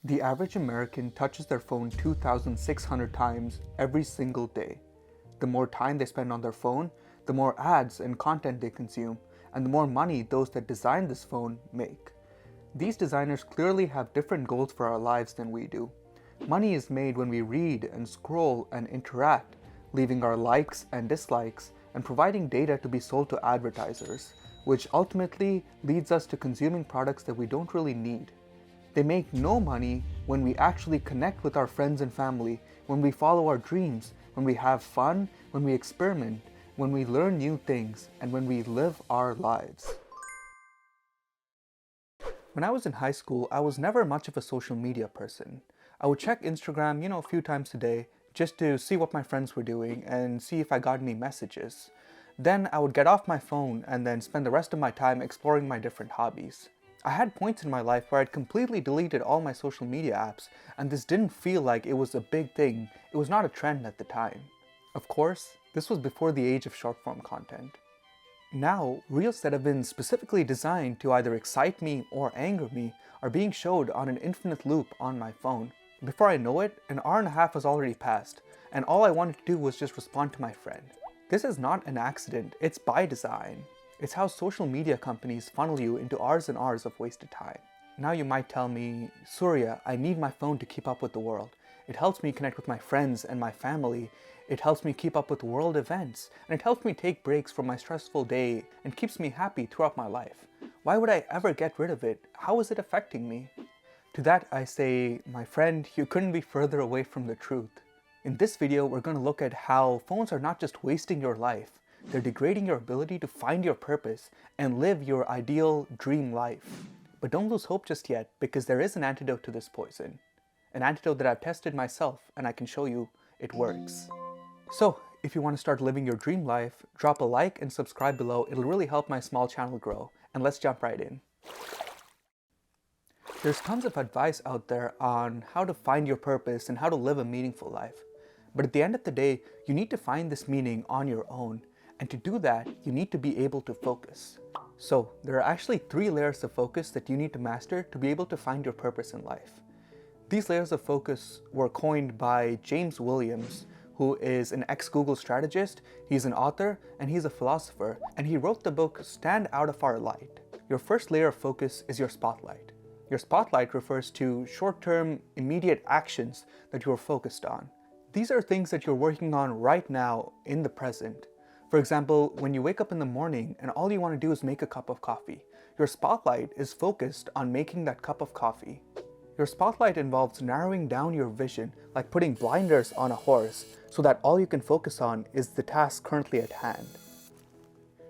The average American touches their phone 2,600 times every single day. The more time they spend on their phone, the more ads and content they consume, and the more money those that design this phone make. These designers clearly have different goals for our lives than we do. Money is made when we read and scroll and interact, leaving our likes and dislikes, and providing data to be sold to advertisers, which ultimately leads us to consuming products that we don't really need. They make no money when we actually connect with our friends and family, when we follow our dreams, when we have fun, when we experiment, when we learn new things, and when we live our lives. When I was in high school, I was never much of a social media person. I would check Instagram, a few times a day, just to see what my friends were doing and see if I got any messages. Then I would get off my phone and then spend the rest of my time exploring my different hobbies. I had points in my life where I'd completely deleted all my social media apps, and this didn't feel like it was a big thing. It was not a trend at the time. Of course, this was before the age of short-form content. Now, reels that have been specifically designed to either excite me or anger me are being showed on an infinite loop on my phone. Before I know it, an hour and a half has already passed, and all I wanted to do was just respond to my friend. This is not an accident, it's by design. It's how social media companies funnel you into hours and hours of wasted time. Now you might tell me, Surya, I need my phone to keep up with the world. It helps me connect with my friends and my family. It helps me keep up with world events, and it helps me take breaks from my stressful day and keeps me happy throughout my life. Why would I ever get rid of it? How is it affecting me? To that I say, my friend, you couldn't be further away from the truth. In this video, we're going to look at how phones are not just wasting your life, they're degrading your ability to find your purpose and live your ideal dream life. But don't lose hope just yet, because there is an antidote to this poison. An antidote that I've tested myself, and I can show you it works. So, if you want to start living your dream life, drop a like and subscribe below. It'll really help my small channel grow. And let's jump right in. There's tons of advice out there on how to find your purpose and how to live a meaningful life. But at the end of the day, you need to find this meaning on your own. And to do that, you need to be able to focus. So there are actually 3 layers of focus that you need to master to be able to find your purpose in life. These layers of focus were coined by James Williams, who is an ex-Google strategist, he's an author, and he's a philosopher, and he wrote the book Stand Out of Our Light. Your first layer of focus is your spotlight. Your spotlight refers to short-term, immediate actions that you are focused on. These are things that you're working on right now in the present. For example, when you wake up in the morning and all you want to do is make a cup of coffee, your spotlight is focused on making that cup of coffee. Your spotlight involves narrowing down your vision, like putting blinders on a horse, so that all you can focus on is the task currently at hand.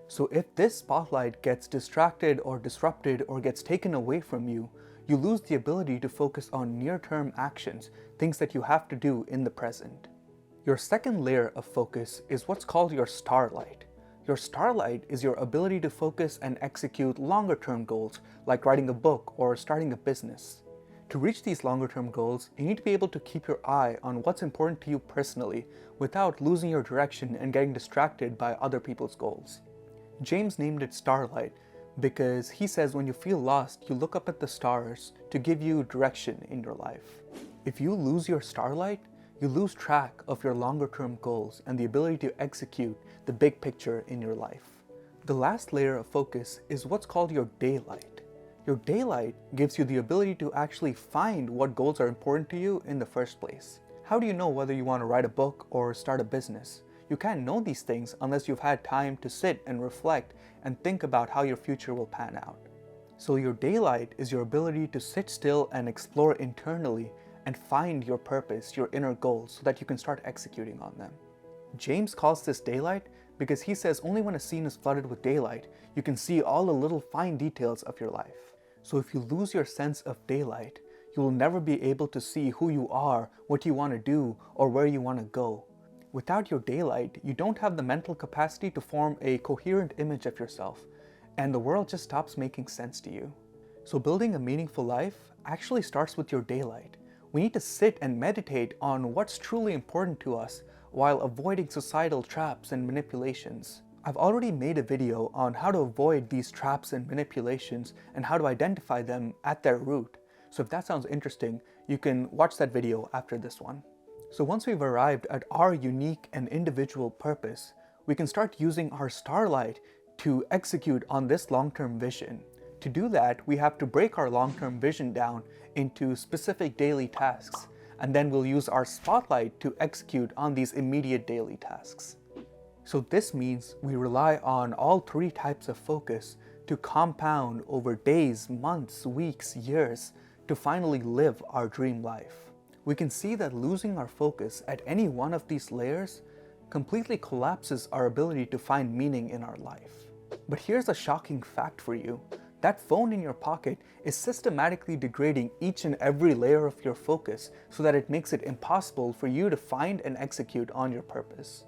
So if this spotlight gets distracted or disrupted or gets taken away from you, you lose the ability to focus on near-term actions, things that you have to do in the present. Your second layer of focus is what's called your starlight. Your starlight is your ability to focus and execute longer-term goals, like writing a book or starting a business. To reach these longer-term goals, you need to be able to keep your eye on what's important to you personally without losing your direction and getting distracted by other people's goals. James named it Starlight because he says when you feel lost, you look up at the stars to give you direction in your life. If you lose your starlight, you lose track of your longer-term goals and the ability to execute the big picture in your life. The last layer of focus is what's called your daylight. Your daylight gives you the ability to actually find what goals are important to you in the first place. How do you know whether you want to write a book or start a business? You can't know these things unless you've had time to sit and reflect and think about how your future will pan out. So your daylight is your ability to sit still and explore internally and find your purpose, your inner goals, so that you can start executing on them. James calls this daylight because he says only when a scene is flooded with daylight, you can see all the little fine details of your life. So if you lose your sense of daylight, you will never be able to see who you are, what you want to do, or where you want to go. Without your daylight, you don't have the mental capacity to form a coherent image of yourself, and the world just stops making sense to you. So building a meaningful life actually starts with your daylight. We need to sit and meditate on what's truly important to us while avoiding societal traps and manipulations. I've already made a video on how to avoid these traps and manipulations and how to identify them at their root. So if that sounds interesting, you can watch that video after this one. So once we've arrived at our unique and individual purpose, we can start using our Starlight to execute on this long-term vision. To do that, we have to break our long-term vision down into specific daily tasks, and then we'll use our Spotlight to execute on these immediate daily tasks. So this means we rely on all three types of focus to compound over days, months, weeks, years to finally live our dream life. We can see that losing our focus at any one of these layers completely collapses our ability to find meaning in our life. But here's a shocking fact for you. That phone in your pocket is systematically degrading each and every layer of your focus so that it makes it impossible for you to find and execute on your purpose.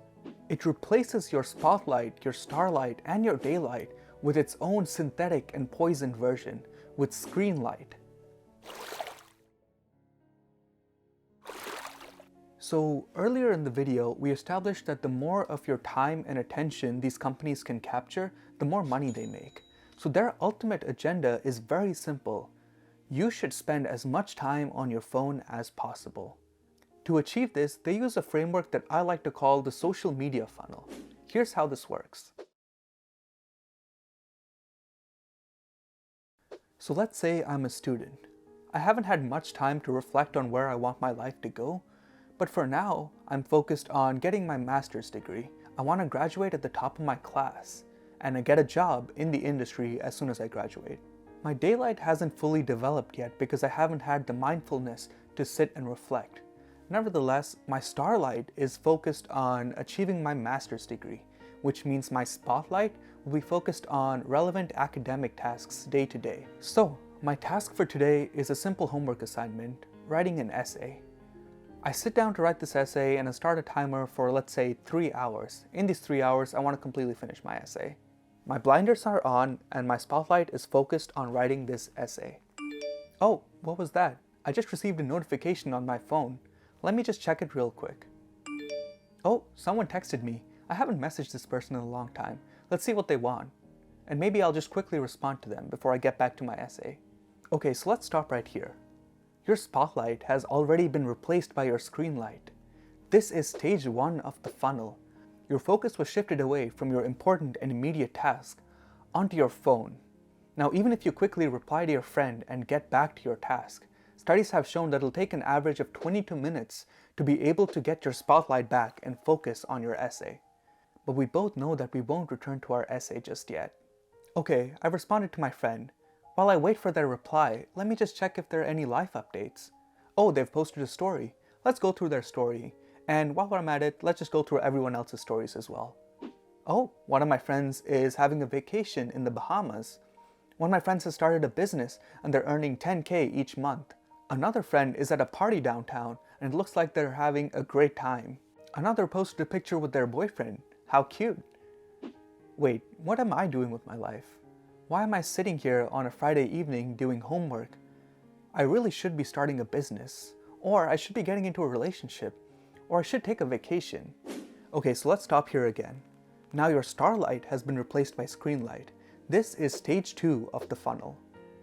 It replaces your Spotlight, your Starlight, and your Daylight with its own synthetic and poisoned version, with Screenlight. So earlier in the video, we established that the more of your time and attention these companies can capture, the more money they make. So their ultimate agenda is very simple. You should spend as much time on your phone as possible. To achieve this, they use a framework that I like to call the social media funnel. Here's how this works. So let's say I'm a student. I haven't had much time to reflect on where I want my life to go, but for now, I'm focused on getting my master's degree. I want to graduate at the top of my class and get a job in the industry as soon as I graduate. My Daylight hasn't fully developed yet because I haven't had the mindfulness to sit and reflect. Nevertheless, my Starlight is focused on achieving my master's degree, which means my Spotlight will be focused on relevant academic tasks day to day. So, my task for today is a simple homework assignment, writing an essay. I sit down to write this essay and I start a timer for, let's say, 3 hours. In these 3 hours, I want to completely finish my essay. My blinders are on and my Spotlight is focused on writing this essay. Oh, what was that? I just received a notification on my phone. Let me just check it real quick. Oh, someone texted me. I haven't messaged this person in a long time. Let's see what they want. And maybe I'll just quickly respond to them before I get back to my essay. Okay, so let's stop right here. Your Spotlight has already been replaced by your Screenlight. This is stage 1 of the funnel. Your focus was shifted away from your important and immediate task onto your phone. Now, even if you quickly reply to your friend and get back to your task, studies have shown that it'll take an average of 22 minutes to be able to get your Spotlight back and focus on your essay. But we both know that we won't return to our essay just yet. Okay, I've responded to my friend. While I wait for their reply, let me just check if there are any life updates. Oh, they've posted a story. Let's go through their story. And while I'm at it, let's just go through everyone else's stories as well. Oh, one of my friends is having a vacation in the Bahamas. One of my friends has started a business and they're earning 10K each month. Another friend is at a party downtown and it looks like they're having a great time. Another posted a picture with their boyfriend. How cute. Wait, what am I doing with my life? Why am I sitting here on a Friday evening doing homework? I really should be starting a business, or I should be getting into a relationship, or I should take a vacation. Okay, so let's stop here again. Now your Starlight has been replaced by Screenlight. This is stage 2 of the funnel.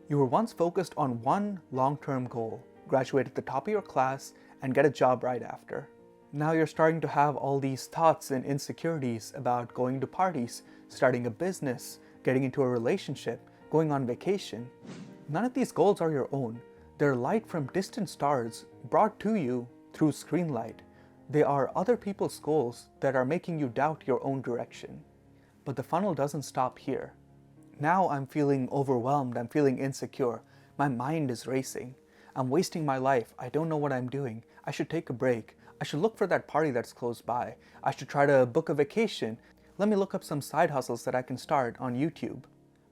You were once focused on one long-term goal, graduate at the top of your class and get a job right after. Now you're starting to have all these thoughts and insecurities about going to parties, starting a business, getting into a relationship, going on vacation. None of these goals are your own. They're light from distant stars brought to you through Screenlight. They are other people's goals that are making you doubt your own direction. But the funnel doesn't stop here. Now I'm feeling overwhelmed, I'm feeling insecure. My mind is racing. I'm wasting my life. I don't know what I'm doing. I should take a break. I should look for that party that's close by. I should try to book a vacation. Let me look up some side hustles that I can start on YouTube.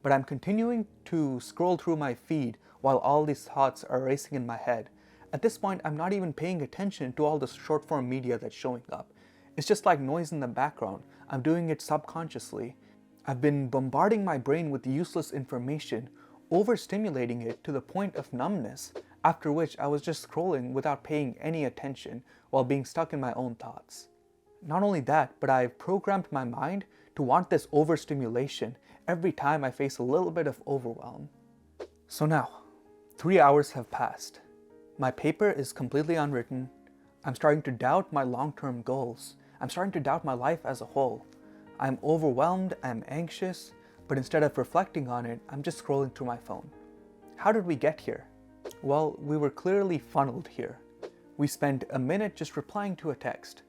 But I'm continuing to scroll through my feed while all these thoughts are racing in my head. At this point, I'm not even paying attention to all the short form media that's showing up. It's just like noise in the background. I'm doing it subconsciously. I've been bombarding my brain with useless information, overstimulating it to the point of numbness, after which I was just scrolling without paying any attention while being stuck in my own thoughts. Not only that, but I've programmed my mind to want this overstimulation every time I face a little bit of overwhelm. So now, 3 hours have passed. My paper is completely unwritten. I'm starting to doubt my long-term goals. I'm starting to doubt my life as a whole. I'm overwhelmed, I'm anxious, but instead of reflecting on it, I'm just scrolling through my phone. How did we get here? Well, we were clearly funneled here. We spent a minute just replying to a text.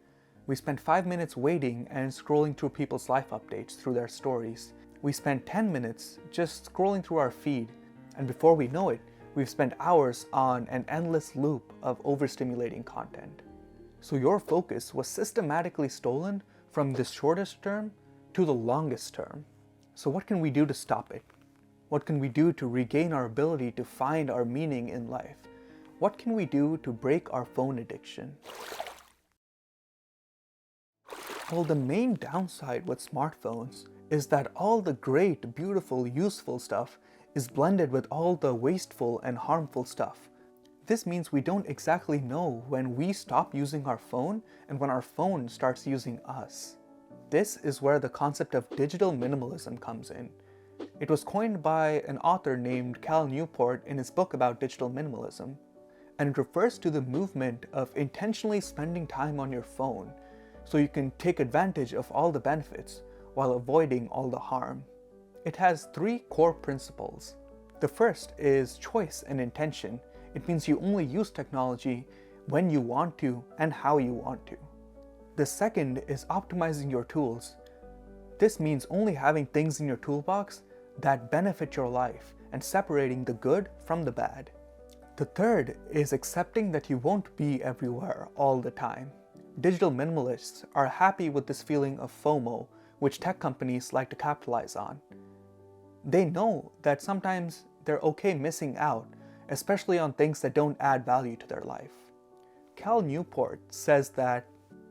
We spent 5 minutes waiting and scrolling through people's life updates through their stories. We spent 10 minutes just scrolling through our feed, and before we know it, we've spent hours on an endless loop of overstimulating content. So your focus was systematically stolen from the shortest term to the longest term. So what can we do to stop it? What can we do to regain our ability to find our meaning in life? What can we do to break our phone addiction? Well, the main downside with smartphones is that all the great, beautiful, useful stuff is blended with all the wasteful and harmful stuff. This means we don't exactly know when we stop using our phone and when our phone starts using us. This is where the concept of digital minimalism comes in. It was coined by an author named Newport in his book about digital minimalism, and it refers to the movement of intentionally spending time on your phone so you can take advantage of all the benefits while avoiding all the harm. It has 3 core principles. The first is choice and intention. It means you only use technology when you want to and how you want to. The second is optimizing your tools. This means only having things in your toolbox that benefit your life and separating the good from the bad. The third is accepting that you won't be everywhere all the time. Digital minimalists are happy with this feeling of FOMO, which tech companies like to capitalize on. They know that sometimes they're okay missing out, especially on things that don't add value to their life. Newport says that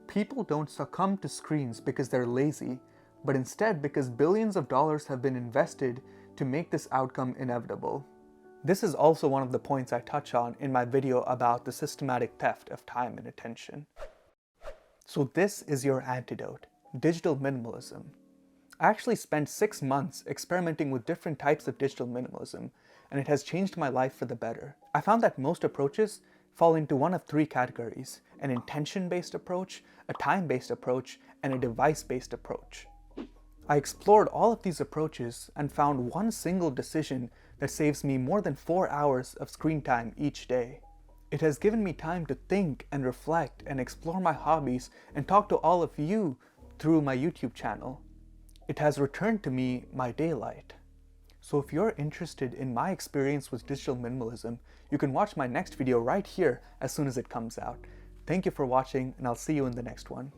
people don't succumb to screens because they're lazy, but instead because billions of dollars have been invested to make this outcome inevitable. This is also one of the points I touch on in my video about the systematic theft of time and attention. So this is your antidote, digital minimalism. I actually spent 6 months experimenting with different types of digital minimalism, and it has changed my life for the better. I found that most approaches fall into one of 3 categories: an intention-based approach, a time-based approach, and a device-based approach. I explored all of these approaches and found one single decision that saves me more than 4 hours of screen time each day. It has given me time to think and reflect and explore my hobbies and talk to all of you through my YouTube channel. It has returned to me my daylight. So if you're interested in my experience with digital minimalism, you can watch my next video right here as soon as it comes out. Thank you for watching, and I'll see you in the next one.